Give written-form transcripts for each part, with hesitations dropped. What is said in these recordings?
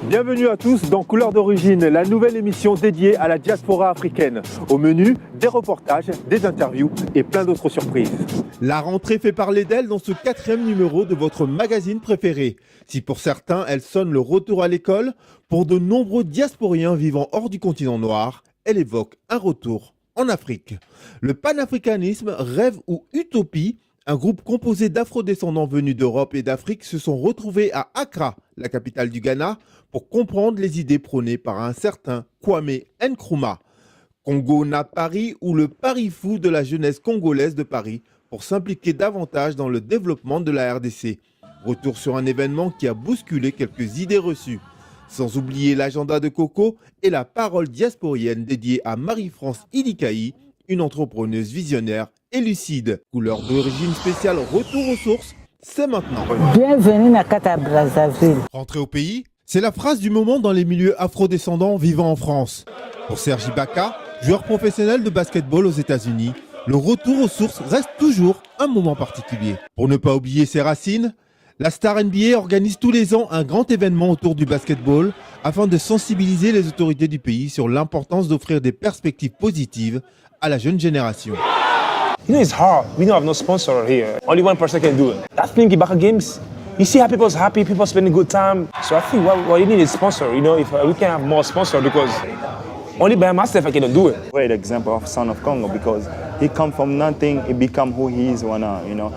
Bienvenue à tous dans Couleurs d'origine, la nouvelle émission dédiée à la diaspora africaine. Au menu, des reportages, des interviews et plein d'autres surprises. La rentrée fait parler d'elle dans ce 4e numéro de votre magazine préféré. Si pour certains, elle sonne le retour à l'école, pour de nombreux diasporiens vivant hors du continent noir, elle évoque un retour en Afrique. Le panafricanisme, rêve ou utopie, un groupe composé d'afro-descendants venus d'Europe et d'Afrique se sont retrouvés à Accra, la capitale du Ghana, pour comprendre les idées prônées par un certain Kwame Nkrumah. Congo na Paris ou le Paris fou de la jeunesse congolaise de Paris pour s'impliquer davantage dans le développement de la RDC. Retour sur un événement qui a bousculé quelques idées reçues. Sans oublier l'agenda de Coco et la parole diasporienne dédiée à Marie-France Idikaï, une entrepreneuse visionnaire et lucide. Couleur d'origine spéciale retour aux sources, c'est maintenant. Bienvenue à Kata Brazzaville. Rentrer au pays, c'est la phrase du moment dans les milieux afro-descendants vivant en France. Pour Serge Ibaka, joueur professionnel de basketball aux États-Unis, le retour aux sources reste toujours un moment particulier. Pour ne pas oublier ses racines, la star NBA organise tous les ans un grand événement autour du basketball afin de sensibiliser les autorités du pays sur l'importance d'offrir des perspectives positives à la jeune génération. You know, it's hard. We don't have no sponsor here. Only one person can do it. That's playing Ibaka games. You see how people's happy, people spending good time. So I think what you need is sponsor. You know, if we can have more sponsor because only by myself I cannot do it. Great example of Son of Congo because he come from nothing, he become who he is now, you know.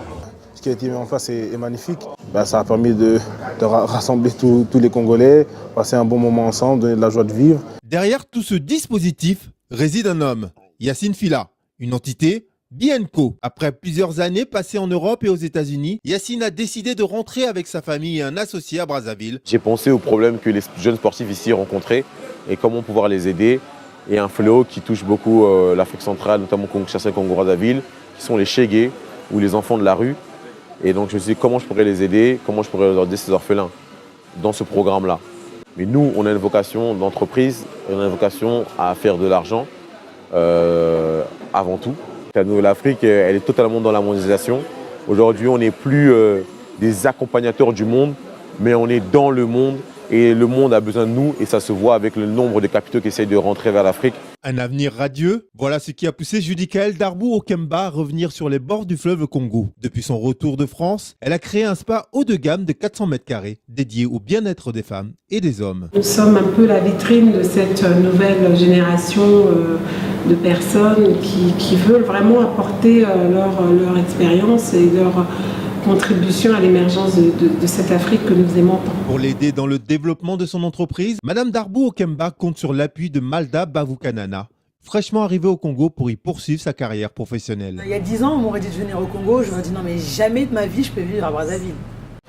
Ce qui a été mis en place est magnifique. Ça a permis de rassembler tous les Congolais, passer un bon moment ensemble, donner de la joie de vivre. Derrière tout ce dispositif réside un homme, Yacine Fila, une entité, Bienco. Après plusieurs années passées en Europe et aux États-Unis, Yacine a décidé de rentrer avec sa famille et un associé à Brazzaville. J'ai pensé aux problèmes que les jeunes sportifs ici rencontraient et comment pouvoir les aider. Et un fléau qui touche beaucoup l'Afrique centrale, notamment Kinshasa, Congo-Brazzaville, qui sont les Chégués ou les enfants de la rue. Et donc je me suis dit comment je pourrais les aider, comment je pourrais leur aider ces orphelins dans ce programme-là. Mais nous, on a une vocation d'entreprise, on a une vocation à faire de l'argent avant tout. L'Afrique, elle est totalement dans la mondialisation. Aujourd'hui, on n'est plus des accompagnateurs du monde, mais on est dans le monde et le monde a besoin de nous et ça se voit avec le nombre de capitaux qui essayent de rentrer vers l'Afrique. Un avenir radieux, voilà ce qui a poussé Judikaël Darboux-Okemba à revenir sur les bords du fleuve Congo. Depuis son retour de France, elle a créé un spa haut de gamme de 400 mètres carrés dédié au bien-être des femmes et des hommes. Nous sommes un peu la vitrine de cette nouvelle génération de personnes qui veulent vraiment apporter leur expérience et leur contribution à l'émergence de cette Afrique que nous aimons tant. Pour l'aider dans le développement de son entreprise, Madame Darboux-Okemba compte sur l'appui de Malda Bavukanana, fraîchement arrivée au Congo pour y poursuivre sa carrière professionnelle. Il y a 10 ans, on m'aurait dit de venir au Congo, je me dis non mais jamais de ma vie je peux vivre à Brazzaville.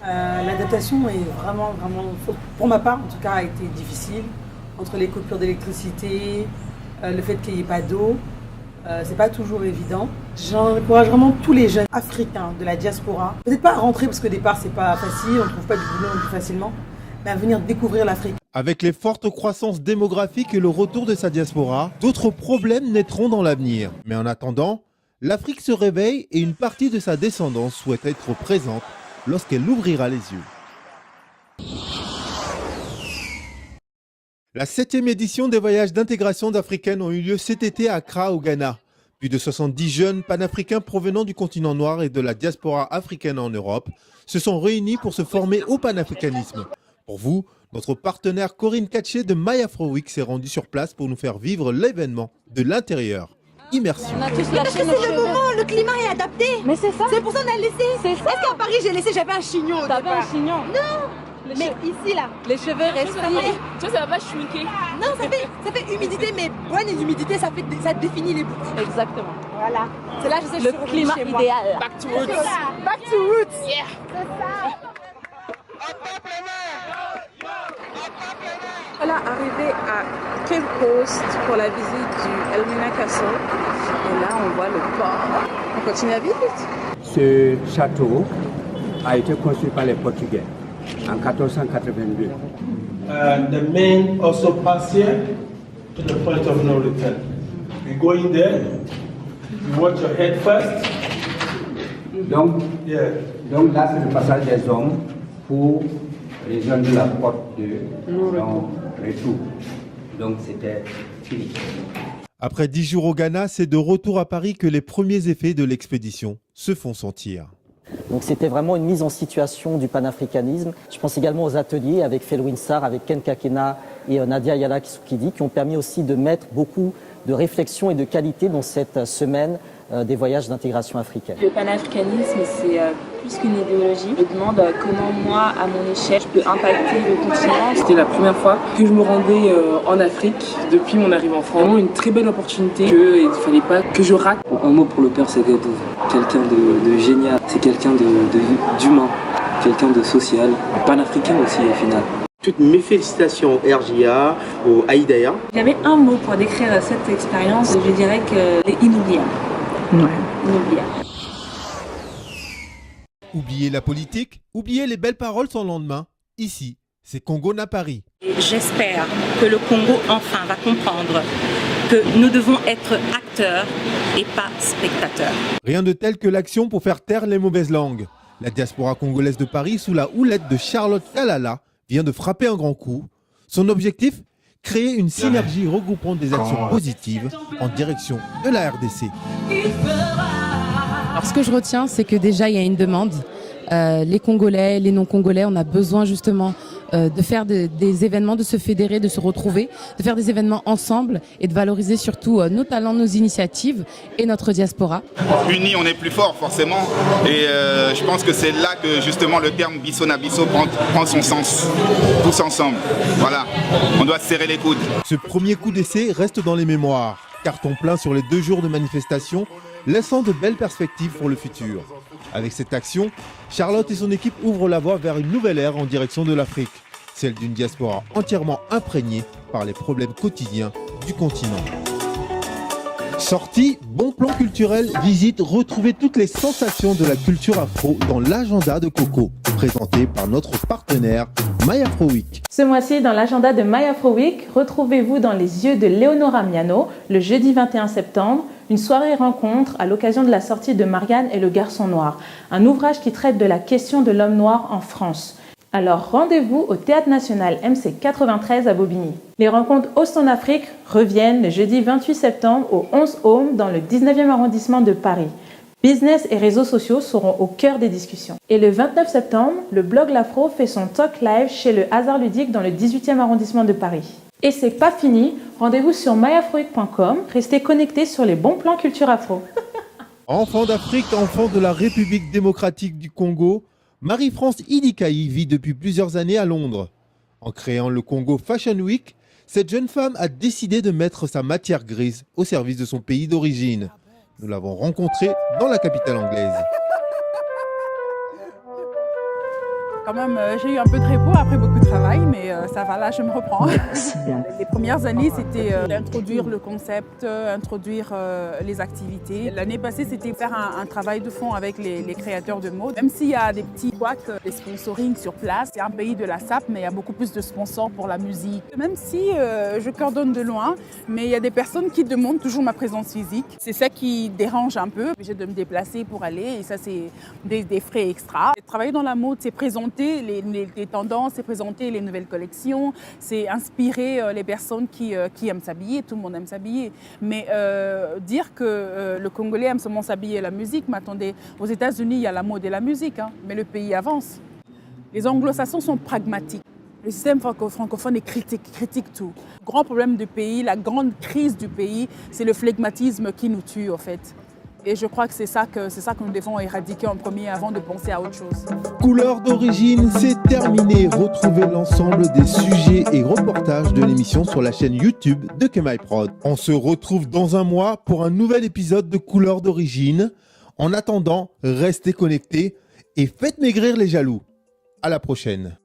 L'adaptation est vraiment, pour ma part en tout cas, a été difficile, entre les coupures d'électricité, le fait qu'il n'y ait pas d'eau. C'est pas toujours évident. J'encourage vraiment tous les jeunes africains de la diaspora, peut-être pas à rentrer parce qu'au départ c'est pas facile, on ne trouve pas du boulot plus facilement, mais à venir découvrir l'Afrique. Avec les fortes croissances démographiques et le retour de sa diaspora, d'autres problèmes naîtront dans l'avenir. Mais en attendant, l'Afrique se réveille et une partie de sa descendance souhaite être présente lorsqu'elle ouvrira les yeux. La 7e édition des voyages d'intégration d'Africaines ont eu lieu cet été à Accra, au Ghana. Plus de 70 jeunes panafricains provenant du continent noir et de la diaspora africaine en Europe se sont réunis pour se former au panafricanisme. Pour vous, notre partenaire Corinne Katché de My Afro Week s'est rendue sur place pour nous faire vivre l'événement de l'intérieur. Immersion. On a tous lâché nos cheveux. C'est le moment, le climat est adapté. Mais c'est ça. C'est pour ça qu'on a laissé. C'est ça. Est-ce qu'à Paris j'ai laissé, j'avais un chignon. T'avais un chignon? Non. Mais ici là, les cheveux restent. Tu vois, ça va pas shrinker. Non, ça fait humidité, mais bonne humidité, ça définit les boucles. Exactement. Voilà. C'est là, je sais, le climat idéal. Back to roots. Back to roots. Yeah. C'est ça. Voilà, arrivé à Cape Coast pour la visite du Elmina Castle. Et là, on voit le port. On continue à visiter. Ce château a été construit par les Portugais en 1482. The men also pass here to the point of no return. You go in there, you watch your head first. Donc là, c'est le passage des hommes pour les gens de la porte de retour. Donc c'était fini. Après 10 jours au Ghana, c'est de retour à Paris que les premiers effets de l'expédition se font sentir. Donc c'était vraiment une mise en situation du panafricanisme. Je pense également aux ateliers avec Felwine Sarr, avec Ken Kakena et Nadia Yala Kisukidi qui ont permis aussi de mettre beaucoup de réflexion et de qualité dans cette semaine des voyages d'intégration africaine. Le panafricanisme, c'est plus qu'une idéologie. Je me demande comment moi, à mon échelle, je peux impacter le continent. C'était la première fois que je me rendais en Afrique depuis mon arrivée en France. Vraiment une très belle opportunité qu'il ne fallait pas que je rate. Un mot pour le père, c'est quelqu'un de génial, c'est quelqu'un d'humain, quelqu'un de social, panafricain aussi au final. Toutes mes félicitations au RJA, au Aïdaya. J'avais un mot pour décrire cette expérience, je dirais qu'elle est inoubliable. Inoubliable. Oubliez la politique, oubliez les belles paroles sans lendemain. Ici, c'est Congo na Paris. J'espère que le Congo enfin va comprendre que nous devons être acteurs et pas spectateurs. Rien de tel que l'action pour faire taire les mauvaises langues. La diaspora congolaise de Paris, sous la houlette de Charlotte Kalala, vient de frapper un grand coup. Son objectif ? Créer une synergie regroupant des actions positives en direction de la RDC. Alors ce que je retiens, c'est que déjà il y a une demande. Les Congolais, les non-Congolais, on a besoin justement de faire des événements, de se fédérer, de se retrouver, de faire des événements ensemble et de valoriser surtout nos talents, nos initiatives et notre diaspora. Unis, on est plus fort forcément et je pense que c'est là que justement le terme bisso na bisso prend son sens. Tous ensemble, voilà, on doit se serrer les coudes. Ce premier coup d'essai reste dans les mémoires. Carton plein sur les 2 jours de manifestation, laissant de belles perspectives pour le futur. Avec cette action, Charlotte et son équipe ouvrent la voie vers une nouvelle ère en direction de l'Afrique, celle d'une diaspora entièrement imprégnée par les problèmes quotidiens du continent. Sortie, bon plan culturel, visite, retrouvez toutes les sensations de la culture afro dans l'agenda de Coco, présenté par notre partenaire My Afro Week. Ce mois-ci, dans l'agenda de My Afro Week, retrouvez-vous dans les yeux de Leonora Miano, le jeudi 21 septembre, une soirée rencontre à l'occasion de la sortie de Marianne et le garçon noir, un ouvrage qui traite de la question de l'homme noir en France. Alors rendez-vous au Théâtre National MC 93 à Bobigny. Les rencontres Austin Afrique reviennent le jeudi 28 septembre au 11 Home dans le 19e arrondissement de Paris. Business et réseaux sociaux seront au cœur des discussions. Et le 29 septembre, le blog L'Afro fait son talk live chez le Hasard Ludique dans le 18e arrondissement de Paris. Et c'est pas fini, rendez-vous sur myafroweek.com, restez connectés sur les bons plans culture afro. Enfant d'Afrique, enfant de la République démocratique du Congo, Marie-France Idikaï vit depuis plusieurs années à Londres. En créant le Congo Fashion Week, cette jeune femme a décidé de mettre sa matière grise au service de son pays d'origine. Nous l'avons rencontrée dans la capitale anglaise. Quand même, j'ai eu un peu de repos après beaucoup de travail, mais ça va, là, je me reprends. Les premières années, c'était d'introduire le concept, introduire les activités. L'année passée, c'était faire un travail de fond avec les créateurs de mode. Même s'il y a des petits couacs, des sponsoring sur place, c'est un pays de la SAP, mais il y a beaucoup plus de sponsors pour la musique. Même si je coordonne de loin, mais il y a des personnes qui demandent toujours ma présence physique. C'est ça qui dérange un peu. J'ai de me déplacer pour aller, et ça, c'est des frais extra. Travailler dans la mode, c'est présenter les tendances, c'est présenter les nouvelles collections, c'est inspirer les personnes qui aiment s'habiller, tout le monde aime s'habiller. Mais dire que le Congolais aime seulement s'habiller et la musique, mais attendez, aux États-Unis, il y a la mode et la musique, hein, mais le pays avance. Les anglo-saxons sont pragmatiques. Le système francophone est critique tout. Le grand problème du pays, la grande crise du pays, c'est le flegmatisme qui nous tue, en fait. Et je crois que c'est ça que nous devons éradiquer en premier avant de penser à autre chose. Couleurs d'origine, c'est terminé. Retrouvez l'ensemble des sujets et reportages de l'émission sur la chaîne YouTube de KMyProd. On se retrouve dans un mois pour un nouvel épisode de Couleurs d'origine. En attendant, restez connectés et faites maigrir les jaloux. À la prochaine.